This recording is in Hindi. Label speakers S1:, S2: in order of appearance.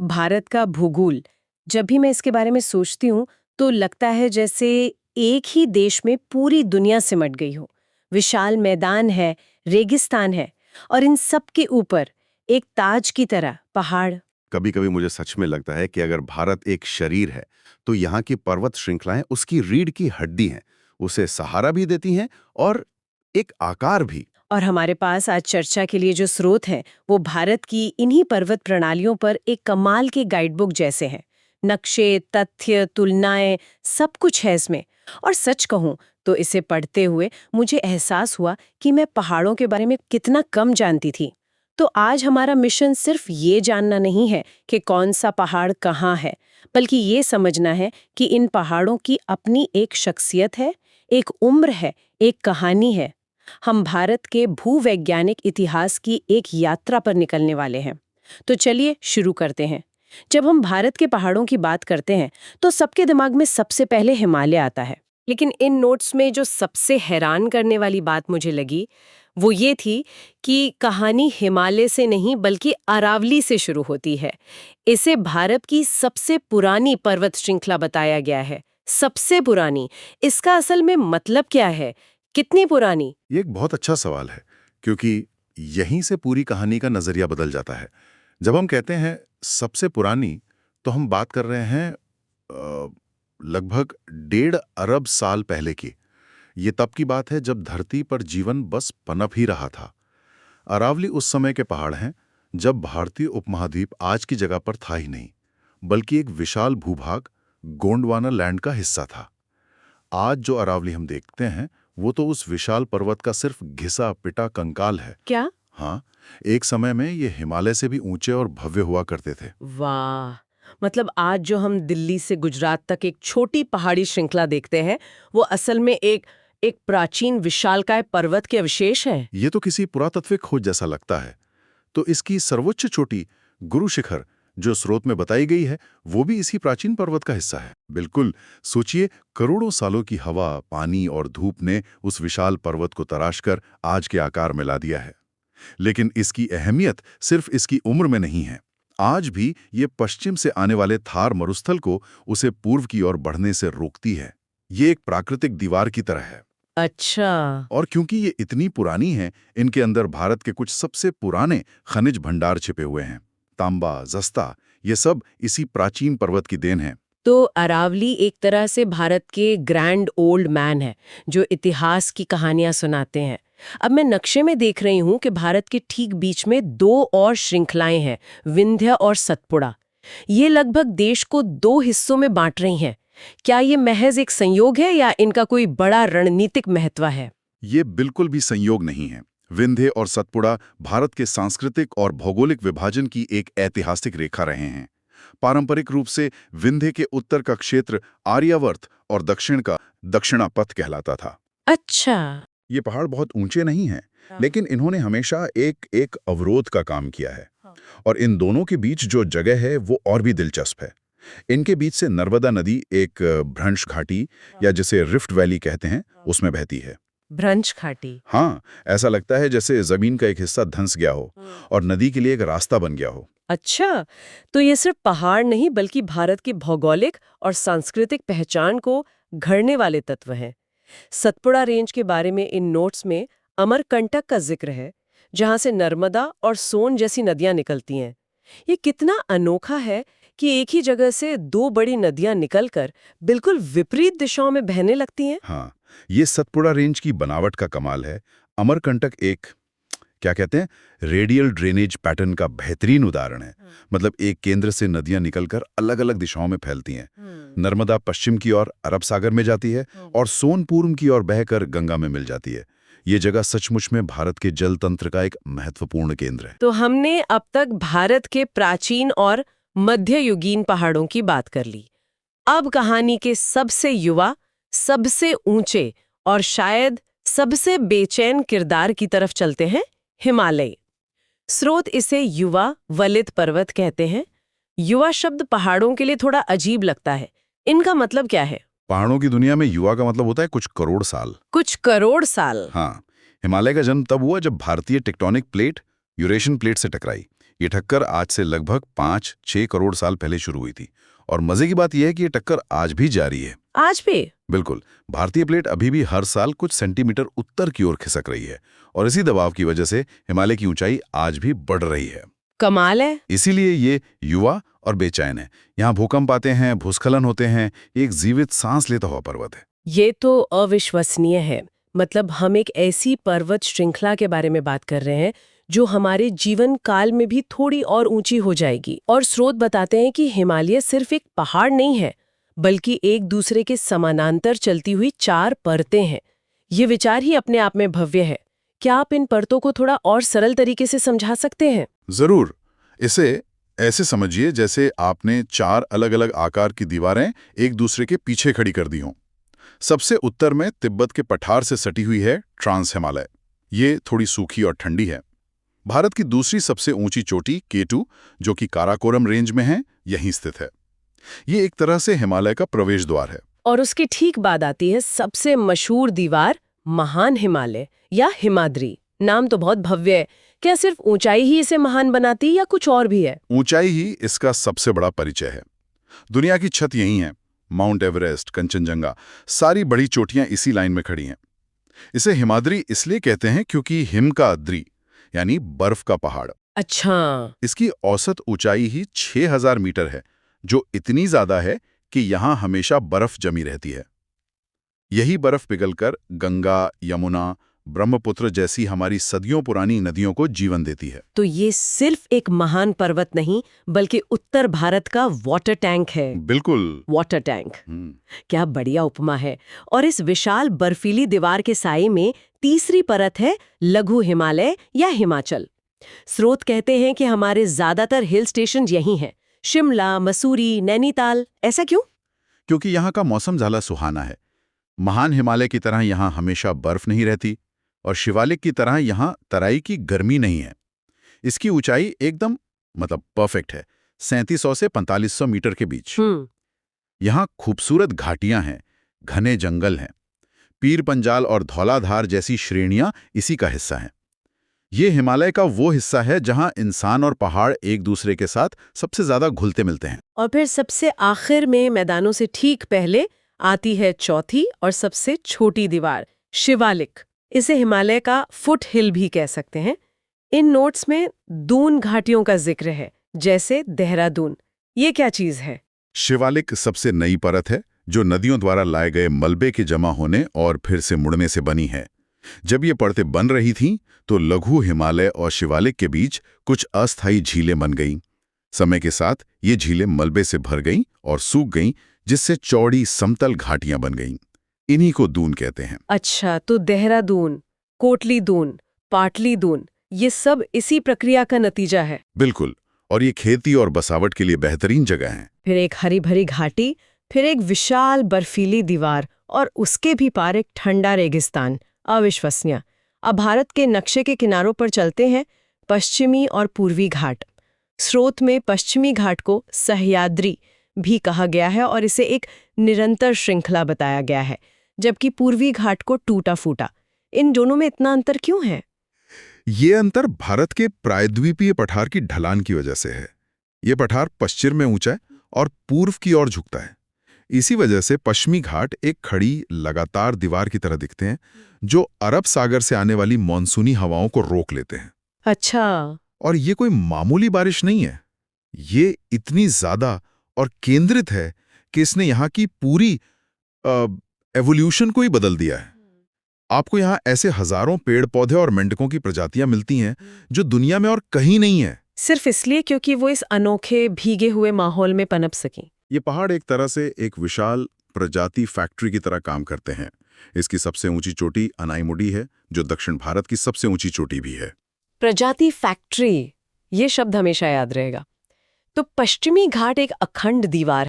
S1: भारत का भूगोल, जब भी मैं इसके बारे में सोचती हूँ तो लगता है जैसे एक ही देश में पूरी दुनिया सिमट गई हो। विशाल मैदान है, रेगिस्तान है और इन सब के ऊपर एक ताज की तरह पहाड़।
S2: कभी कभी मुझे सच में लगता है कि अगर भारत एक शरीर है तो यहाँ की पर्वत श्रृंखलाएं उसकी रीढ़ की हड्डी हैं, उसे सहारा भी देती हैं और एक आकार भी।
S1: और हमारे पास आज चर्चा के लिए जो स्रोत हैं वो भारत की इन्हीं पर्वत प्रणालियों पर एक कमाल के गाइडबुक जैसे हैं। नक्शे, तथ्य, तुलनाएं, सब कुछ है इसमें। और सच कहूं तो इसे पढ़ते हुए मुझे एहसास हुआ कि मैं पहाड़ों के बारे में कितना कम जानती थी। तो आज हमारा मिशन सिर्फ ये जानना नहीं है कि कौन सा पहाड़ कहाँ है, बल्कि ये समझना है कि इन पहाड़ों की अपनी एक शख्सियत है, एक उम्र है, एक कहानी है। हम भारत के भूवैज्ञानिक इतिहास की एक यात्रा पर निकलने वाले हैं। तो चलिए शुरू करते हैं। जब हम भारत के पहाड़ों की बात करते हैं तो सबके दिमाग में सबसे पहले हिमालय आता है। लेकिन इन नोट्स में जो सबसे हैरान करने वाली बात मुझे लगी वो ये थी कि कहानी हिमालय से नहीं बल्कि अरावली से शुरू होती है। इसे भारत की सबसे पुरानी पर्वत श्रृंखला बताया गया है। सबसे पुरानी, इसका असल में मतलब क्या है? कितनी पुरानी?
S2: ये एक बहुत अच्छा सवाल है, क्योंकि यहीं से पूरी कहानी का नजरिया बदल जाता है। जब हम कहते हैं सबसे पुरानी, तो हम बात कर रहे हैं लगभग 1.5 अरब साल पहले की। ये तब की बात है जब धरती पर जीवन बस पनप ही रहा था। अरावली उस समय के पहाड़ हैं जब भारतीय उपमहाद्वीप आज की जगह पर था ही नहीं, बल्कि एक विशाल भूभाग गोंडवाना लैंड का हिस्सा था। आज जो अरावली हम देखते हैं वो तो उस विशाल पर्वत का सिर्फ घिसा पिटा कंकाल है।
S1: क्या?
S2: हाँ, एक समय में ये हिमालय से भी ऊंचे और भव्य हुआ करते थे।
S1: वाह! मतलब आज जो हम दिल्ली से गुजरात तक एक छोटी पहाड़ी श्रृंखला देखते हैं, वो असल में एक एक प्राचीन विशालकाय पर्वत के अवशेष हैं।
S2: ये तो किसी पुरातत्विक खोज जैसा लगता है। तो इसकी सर्वोच्च चोटी गुरु शिखर जो स्रोत में बताई गई है, वो भी इसी प्राचीन पर्वत का हिस्सा है। बिल्कुल, सोचिए, करोड़ों सालों की हवा, पानी और धूप ने उस विशाल पर्वत को तराशकर आज के आकार में ला दिया है। लेकिन इसकी अहमियत सिर्फ इसकी उम्र में नहीं है। आज भी ये पश्चिम से आने वाले थार मरुस्थल को उसे पूर्व की ओर बढ़ने से रोकती है। ये एक प्राकृतिक दीवार की तरह है।
S1: अच्छा।
S2: और क्योंकि ये इतनी पुरानी है, इनके अंदर भारत के कुछ सबसे पुराने खनिज भंडार छिपे हुए हैं। तांबा, जस्ता, ये सब इसी प्राचीन पर्वत की देन है।
S1: तो अरावली एक तरह से भारत के ग्रैंड ओल्ड मैन है, जो इतिहास की कहानियां सुनाते हैं। अब मैं नक्शे में देख रही हूँ कि भारत के ठीक बीच में दो और श्रृंखलाएं हैं, विंध्य और सतपुड़ा। ये लगभग देश को दो हिस्सों में बांट रही हैं। क्या ये महज एक संयोग है या इनका कोई बड़ा रणनीतिक महत्व है?
S2: ये बिल्कुल भी संयोग नहीं है। विंध्य और सतपुड़ा भारत के सांस्कृतिक और भौगोलिक विभाजन की एक ऐतिहासिक रेखा रहे हैं। पारंपरिक रूप से विंध्य के उत्तर का क्षेत्र आर्यावर्त और दक्षिण का दक्षिणापथ कहलाता था।
S1: अच्छा।
S2: ये पहाड़ बहुत ऊंचे नहीं हैं, लेकिन इन्होंने हमेशा एक एक अवरोध का काम किया है। और इन दोनों के बीच जो जगह है वो और भी दिलचस्प है। इनके बीच से नर्मदा नदी एक भ्रंश घाटी या जिसे रिफ्ट वैली कहते हैं, उसमें बहती है।
S1: भ्रंश घाटी?
S2: हाँ, ऐसा लगता है जैसे जमीन का एक हिस्सा धंस गया हो और नदी के लिए एक रास्ता बन गया हो।
S1: अच्छा, तो ये सिर्फ पहाड़ नहीं बल्कि भारत की भौगोलिक और सांस्कृतिक पहचान को घड़ने वाले तत्व हैं। सतपुड़ा रेंज के बारे में इन नोट्स में अमरकंटक का जिक्र है, जहां से नर्मदा और सोन जैसी नदियां निकलती हैं। ये कितना अनोखा है कि एक ही जगह से दो बड़ी नदियां निकलकर बिल्कुल विपरीत दिशाओं में बहने लगती हैं।
S2: हाँ, ये सतपुड़ा रेंज की बनावट का कमाल है। अमरकंटक एक क्या कहते हैं, रेडियल ड्रेनेज पैटर्न का बेहतरीन उदाहरण है। मतलब एक केंद्र से नदियां निकलकर अलग अलग दिशाओं में फैलती हैं। नर्मदा पश्चिम की ओर अरब सागर में जाती है और सोन पूर्व की ओर बहकर गंगा में मिल जाती है। ये जगह सचमुच में भारत के जल तंत्र का एक महत्वपूर्ण केंद्र है।
S1: तो हमने अब तक भारत के प्राचीन और मध्ययुगीन पहाड़ों की बात कर ली। अब कहानी के सबसे युवा, सबसे ऊंचे और शायद सबसे बेचैन किरदार की तरफ चलते हैं, हिमालय। स्रोत इसे युवा वलित पर्वत कहते हैं। युवा शब्द पहाड़ों के लिए थोड़ा अजीब लगता है। इनका मतलब क्या है?
S2: पहाड़ों की दुनिया में युवा का मतलब होता है कुछ करोड़ साल।
S1: कुछ करोड़ साल?
S2: हाँ, हिमालय का जन्म तब हुआ जब भारतीय टेक्टोनिक प्लेट यूरेशियन प्लेट से टकराई। ये टक्कर आज से लगभग 5-6 करोड़ साल पहले शुरू हुई थी और मजे की बात यह है कि ये टक्कर आज भी जारी है।
S1: आज भी?
S2: बिल्कुल। भारतीय प्लेट अभी भी हर साल कुछ सेंटीमीटर उत्तर की ओर खिसक रही है और इसी दबाव की वजह से हिमालय की ऊंचाई आज भी बढ़ रही है।
S1: कमाल है।
S2: इसीलिए ये युवा और बेचैन है। यहाँ भूकंप आते हैं, भूस्खलन होते हैं, एक जीवित सांस लेता हुआ पर्वत है।
S1: ये तो अविश्वसनीय है। मतलब हम एक ऐसी पर्वत श्रृंखला के बारे में बात कर रहे हैं जो हमारे जीवन काल में भी थोड़ी और ऊंची हो जाएगी। और स्रोत बताते हैं कि हिमालय सिर्फ एक पहाड़ नहीं है, बल्कि एक दूसरे के समानांतर चलती हुई 4 परतें हैं। ये विचार ही अपने आप में भव्य है। क्या आप इन परतों को थोड़ा और सरल तरीके से समझा सकते हैं?
S2: जरूर। इसे ऐसे समझिए जैसे आपने 4 अलग-अलग आकार की दीवारें एक दूसरे के पीछे खड़ी कर दी हों। सबसे उत्तर में तिब्बत के पठार से सटी हुई है ट्रांस हिमालय। ये थोड़ी सूखी और ठंडी है। भारत की दूसरी सबसे ऊंची चोटी K2, जो कि काराकोरम रेंज में है, यहीं स्थित है। ये एक तरह से हिमालय का प्रवेश द्वार है।
S1: और उसके ठीक बाद आती है सबसे मशहूर दीवार, महान हिमालय या हिमाद्री। नाम तो बहुत भव्य है। क्या सिर्फ ऊंचाई ही इसे महान बनाती या कुछ और भी है?
S2: ऊंचाई ही इसका सबसे बड़ा परिचय है। दुनिया की छत यही है। माउंट एवरेस्ट, कंचनजंगा, सारी बड़ी चोटियां इसी लाइन में खड़ी हैं। इसे हिमाद्री इसलिए कहते हैं क्योंकि हिम का अद्री यानी बर्फ का पहाड़।
S1: अच्छा।
S2: इसकी औसत ऊंचाई ही 6000 मीटर है, जो इतनी ज्यादा है कि यहां हमेशा बर्फ जमी रहती है। यही बर्फ पिघलकर गंगा, यमुना, ब्रह्मपुत्र जैसी हमारी सदियों पुरानी नदियों को जीवन देती है।
S1: तो ये सिर्फ एक महान पर्वत नहीं, बल्कि उत्तर भारत का वाटर टैंक है।
S2: बिल्कुल।
S1: Water tank. क्या बढ़िया उपमा है। और इस विशाल बर्फीली दीवार के साए में तीसरी परत है लघु हिमालय या हिमाचल। स्रोत कहते हैं कि हमारे ज्यादातर हिल स्टेशन यही हैं। शिमला, मसूरी, नैनीताल। ऐसा क्यों?
S2: क्योंकि यहाँ का मौसम ज्यादा सुहाना है। महान हिमालय की तरह यहाँ हमेशा बर्फ नहीं रहती और शिवालिक की तरह यहाँ तराई की गर्मी नहीं है। इसकी ऊंचाई एकदम परफेक्ट है, 3700 से 4500 मीटर के बीच। यहाँ खूबसूरत घाटियां हैं, घने जंगल हैं। पीर पंजाल और धौलाधार जैसी श्रेणियां इसी का हिस्सा हैं। ये हिमालय का वो हिस्सा है जहां इंसान और पहाड़ एक दूसरे के साथ सबसे ज्यादा घुलते मिलते हैं।
S1: और फिर सबसे आखिर में मैदानों से ठीक पहले आती है चौथी और सबसे छोटी दीवार, शिवालिक। इसे हिमालय का फुट हिल भी कह सकते हैं। इन नोट्स में दून घाटियों का जिक्र है, जैसे देहरादून। ये क्या चीज है?
S2: शिवालिक सबसे नई परत है जो नदियों द्वारा लाए गए मलबे के जमा होने और फिर से मुड़ने से बनी है। जब ये परतें बन रही थीं, तो लघु हिमालय और शिवालिक के बीच कुछ अस्थायी झीलें बन गईं। समय के साथ ये झीलें मलबे से भर गईं और सूख गईं, जिससे चौड़ी समतल घाटियां बन गईं। इन्हीं को दून कहते हैं।
S1: अच्छा, तो देहरादून, कोटली दून, पाटली दून, ये सब इसी प्रक्रिया का नतीजा है।
S2: बिल्कुल। और ये खेती और बसावट के लिए बेहतरीन जगह हैं।
S1: फिर एक हरी भरी घाटी, फिर एक विशाल बर्फीली दीवार और उसके भी पार एक ठंडा रेगिस्तान। अविश्वसनीय। अब भारत के नक्शे के किनारों पर चलते हैं, पश्चिमी और पूर्वी घाट। स्रोत में पश्चिमी घाट को सह्याद्री भी कहा गया है और इसे एक निरंतर श्रृंखला बताया गया है, जबकि पूर्वी घाट को टूटा फूटा। इन दोनों में इतना अंतर क्यों है?
S2: ये अंतर भारत के प्रायद्वीपीय पठार की ढलान की वजह से है। ये पठार पश्चिम में ऊंचा है और पूर्व की ओर झुकता है। इसी वजह से पश्चिमी घाट एक खड़ी लगातार दीवार की तरह दिखते हैं, जो अरब सागर से आने वाली मानसूनी हवाओं को रोक लेते हैं।
S1: अच्छा।
S2: और ये कोई मामूली बारिश नहीं है। ये इतनी ज्यादा और केंद्रित है कि इसने यहाँ की पूरी एवोल्यूशन को ही बदल दिया है। आपको यहाँ ऐसे हजारों पेड़ पौधे और मेंढकों की प्रजातियां मिलती हैं जो दुनिया में और कहीं नहीं है।
S1: सिर्फ इसलिए क्योंकि वो इस अनोखे भीगे हुए माहौल में पनप सकी।
S2: ये पहाड़ एक तरह से एक विशाल प्रजाति फैक्ट्री की तरह काम करते हैं। इसकी सबसे ऊंची चोटी अनाईमुडी है, जो दक्षिण भारत की सबसे ऊंची चोटी भी है।
S1: प्रजाति फैक्ट्री, ये शब्द हमेशा याद रहेगा। तो पश्चिमी घाट एक अखंड दीवार